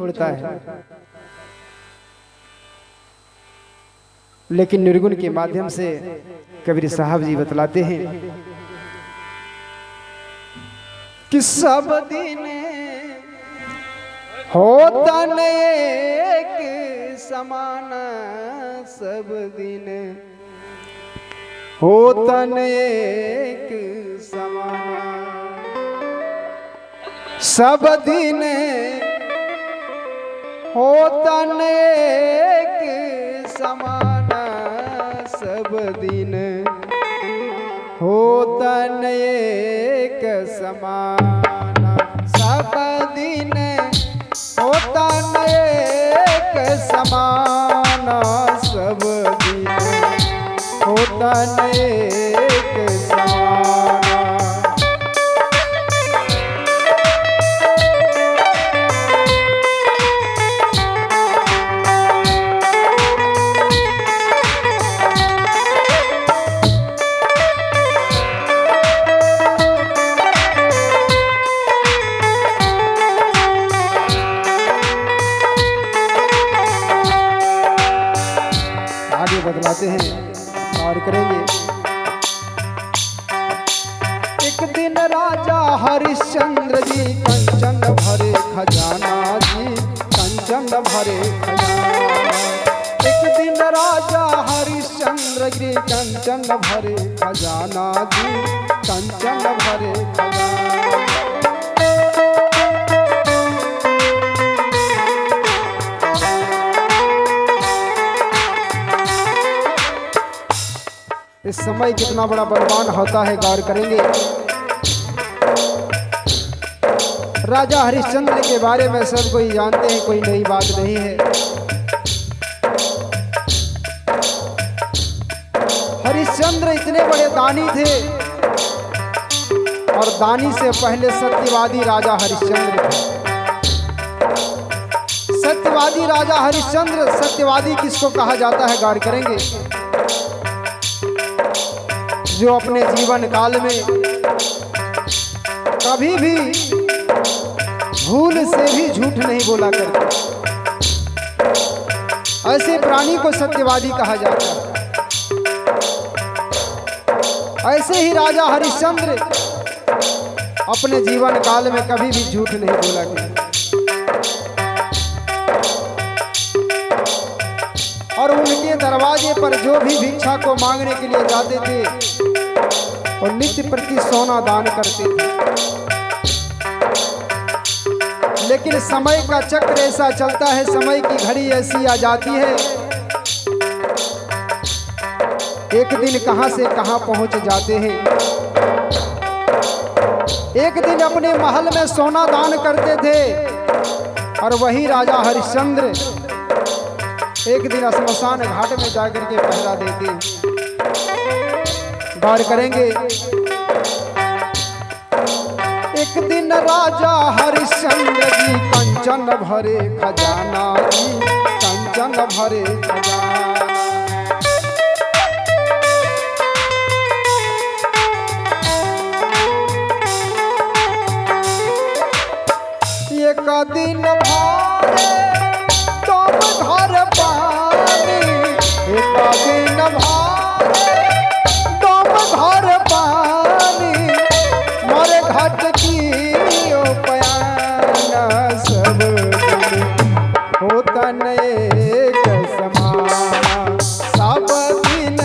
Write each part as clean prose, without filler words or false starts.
छोड़ता है, लेकिन निर्गुण के माध्यम से कबीर साहब जी बतलाते हैं कि सब दिन होता न एक समान, सब दिन होता न एक समान, सब दिन होता न एक समान, सब दिन होता न एक समान, सब दिन होता न एक समान, सब दिन होता न एक समान। बदलाते हैं और करेंगे। एक दिन राजा हरिश्चंद्र जी कंचन भरे खजाना जी, कंचन भरे खजाना। एक दिन राजा हरिश्चंद्र जी कंचन भरे खजाना जी, कंचन भरे खजाना। इस समय कितना बड़ा बलवान होता है, गौर करेंगे। राजा हरिश्चंद्र के बारे में सब कोई जानते हैं, कोई नई बात नहीं है। हरिश्चंद्र इतने बड़े दानी थे, और दानी से पहले सत्यवादी राजा हरिश्चंद्र थे। सत्यवादी राजा हरिश्चंद्र, सत्यवादी किसको कहा जाता है, गौर करेंगे। जो अपने जीवन काल में कभी भी भूल से भी झूठ नहीं बोला करते, ऐसे प्राणी को सत्यवादी कहा जाता है। ऐसे ही राजा हरिश्चंद्र अपने जीवन काल में कभी भी झूठ नहीं बोला करते, और उनके दरवाजे पर जो भी भिक्षा को मांगने के लिए जाते थे और नित्य प्रति सोना दान करते थे। लेकिन समय का चक्र ऐसा चलता है, समय की घड़ी ऐसी आ जाती है, एक दिन कहां से कहां पहुंच जाते हैं। एक दिन अपने महल में सोना दान करते थे, और वही राजा हरिश्चंद्र एक दिन श्मशान घाट में जाकर के पहरा देते। गौर करेंगे। एक दिन राजा हरिश्चंद्र जी कंचन भरे खजाना जी, कंचन भरे खजाना। एक दिन भारे तुम घर पानी, एक दिन भारे घर पानी, मोरे घाट की पयाना, सब दिन होता न एक समान, सब दिन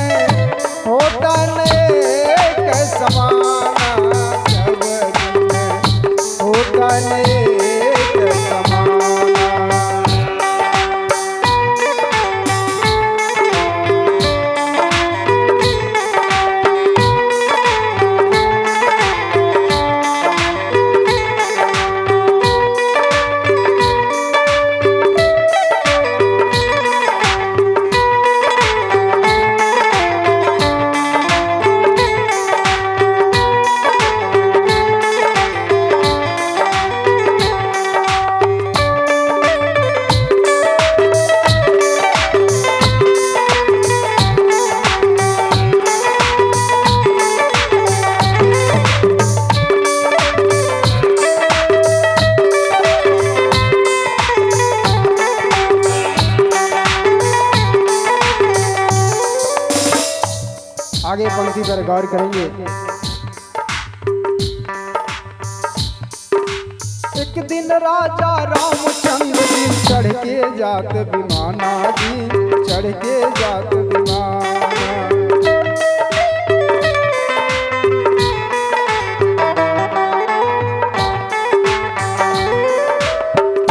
होता न एक समान, सब दिन होता न एक समान। आगे पंक्ति पर गौर करेंगे। एक दिन राजा रामचंद्र जी चढ़ के जात विमाना जी, चढ़ के जात विमाना।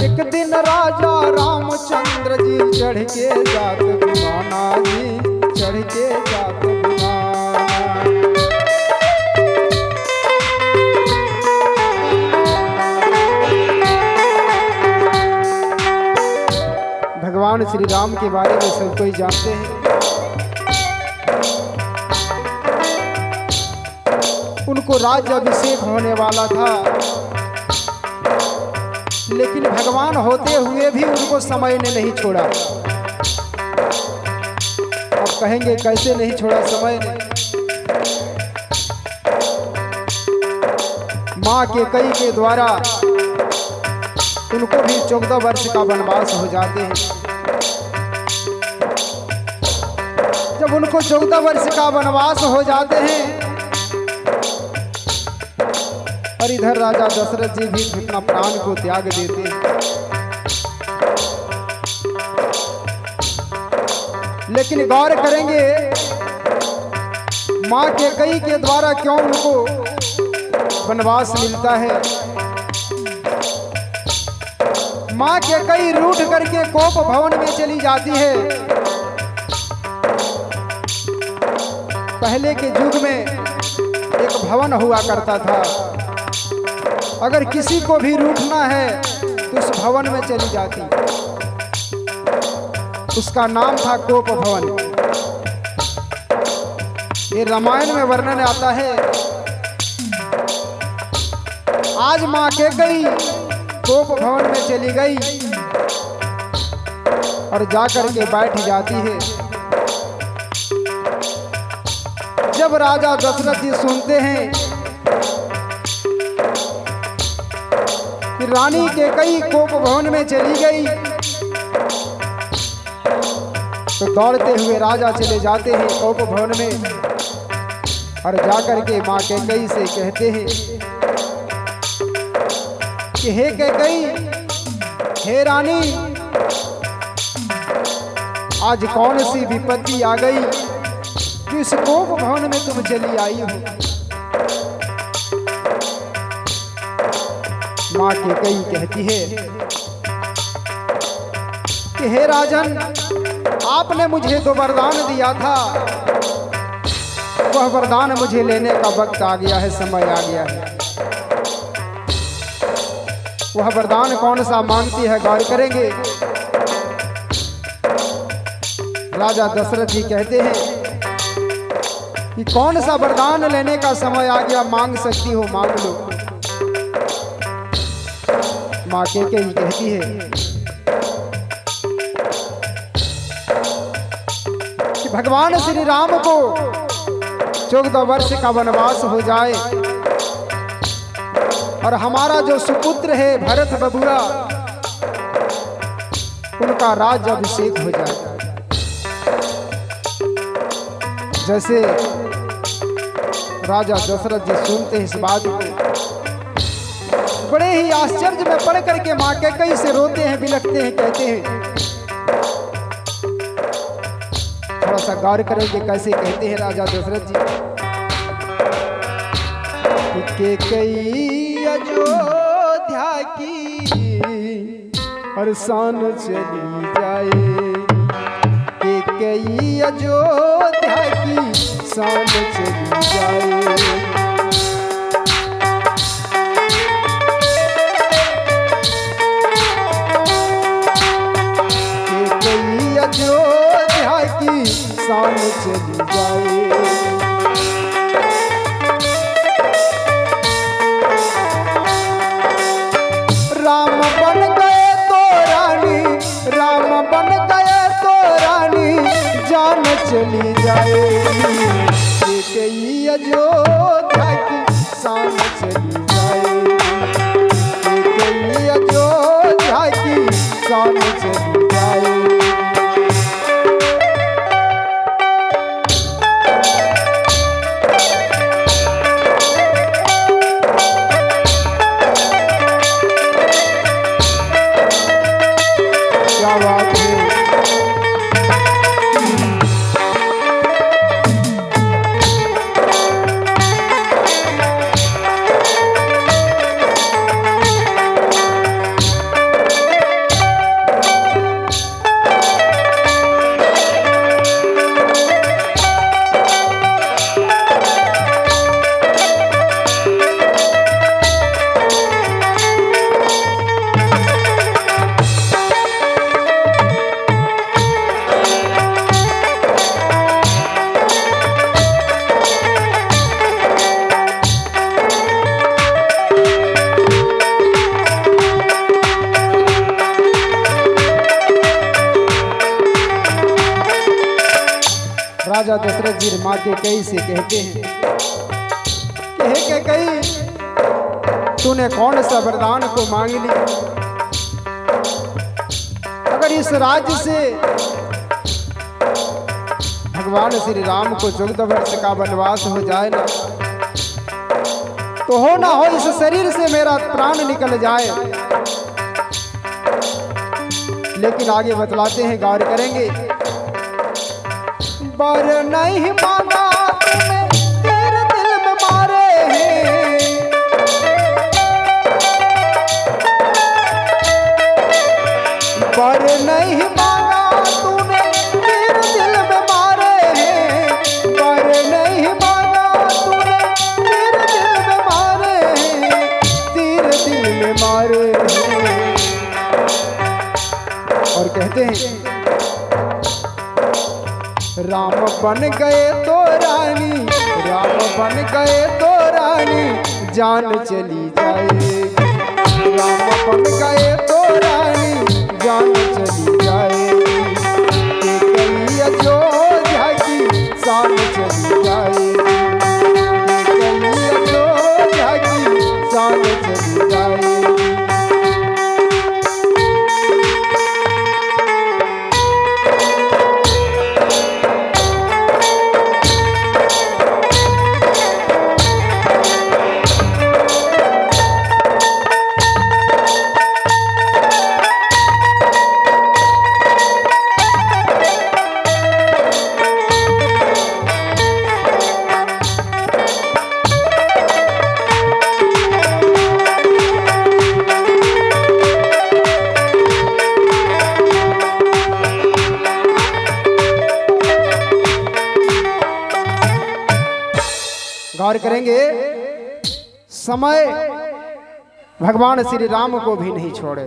एक दिन राजा रामचंद्र जी चढ़ के जात विमाना जी, चढ़ के जात विमाना। भगवान श्री राम के बारे में सब कोई जानते हैं। उनको राज्य अभिषेक होने वाला था, लेकिन भगवान होते हुए भी उनको समय ने नहीं छोड़ा। अब कहेंगे कैसे नहीं छोड़ा समय ने? मां कैकेयी के द्वारा उनको भी 14 वर्ष का वनवास हो जाते हैं। जब उनको 14 वर्ष का वनवास हो जाते हैं और इधर राजा दशरथ जी भी अपना प्राण को त्याग देते हैं, लेकिन गौर करेंगे मां कैकेयी के द्वारा क्यों उनको वनवास मिलता है। मां कैकेयी रूठ करके कोप भवन में चली जाती है। पहले के युग में एक भवन हुआ करता था, अगर किसी को भी रूठना है तो उस भवन में चली जाती। उसका नाम था कोप भवन। ये रामायण में वर्णन आता है। आज मां कैकेयी कोप भवन में चली गई और जाकर के बैठ जाती है। जब राजा दशरथ जी सुनते हैं कि रानी कैकेयी कोप भवन में चली गई, तो दौड़ते हुए राजा चले जाते हैं कोप भवन में और जाकर के मां कैकेयी से कहते हैं कि हे कैकेयी, हे रानी, आज कौन सी विपत्ति आ गई कि इस कोप भवन में तुम चली आई हो। मां कैकेयी कहती है कि हे राजन, आपने मुझे तो वरदान दिया था, वह वरदान मुझे लेने का वक्त आ गया है, समय आ गया है। वह वरदान कौन सा मांगती है, गौर करेंगे। राजा दशरथ जी कहते हैं कि कौन सा वरदान लेने का समय आ गया, मांग सकती हो, मांग लो। मां कैकेयी कहती है कि भगवान श्री राम को 14 वर्ष का वनवास हो जाए और हमारा जो सुपुत्र है भरत बबुआ, उनका राज्य अभिषेक हो जाए। जैसे राजा दशरथ जी सुनते हैं इस बात को, बड़े ही आश्चर्य में पड़ करके मां कैकेयी से रोते हैं, बिलखते हैं, कहते हैं। थोड़ा सा गौर करेंगे कैसे कहते हैं राजा दशरथ जी कि कैकेयी अयोध्या की और शान चली जाए, कैकेयी अयोध्या की शान चली जाए। कैकेयी अयोध्या की शान चली जाए। राम बन गए तो रानी, राम बन गए तो रानी जान चली जाएगी। कैकेयी अयोध्या की शान चली जाएगी, कैकेयी अयोध्या की शान चली जाएगी। राजा दशरथ जी माँ कैकेयी से कहते हैं, कहे कैकेयी तूने कौन सा वरदान को मांग लिया? अगर इस राज्य से भगवान श्री राम को 14 वर्ष का वनवास हो जाए ना, तो हो ना हो इस शरीर से मेरा प्राण निकल जाए। लेकिन आगे बतलाते हैं, गौर करेंगे। बर नहीं मांगा तूने तेरे दिल में मारे हैं, बर नहीं मांगा तूने तेरे दिल में मारे हैं, बर नहीं मांगा तूने तेरे दिल में मारे हैं, तेरे दिल में मारे हैं। और कहते हैं, राम बन गए तो रानी, राम बन गए तो रानी जान चली जाएगी, राम बन गए तो रानी जान चली जाएगी, कैकेयी अयोध्या की शान चली जाएगी, कैकेयी अयोध्या की शान चली जाएगी। गौर करेंगे, समय भगवान श्री राम को भी नहीं छोड़े।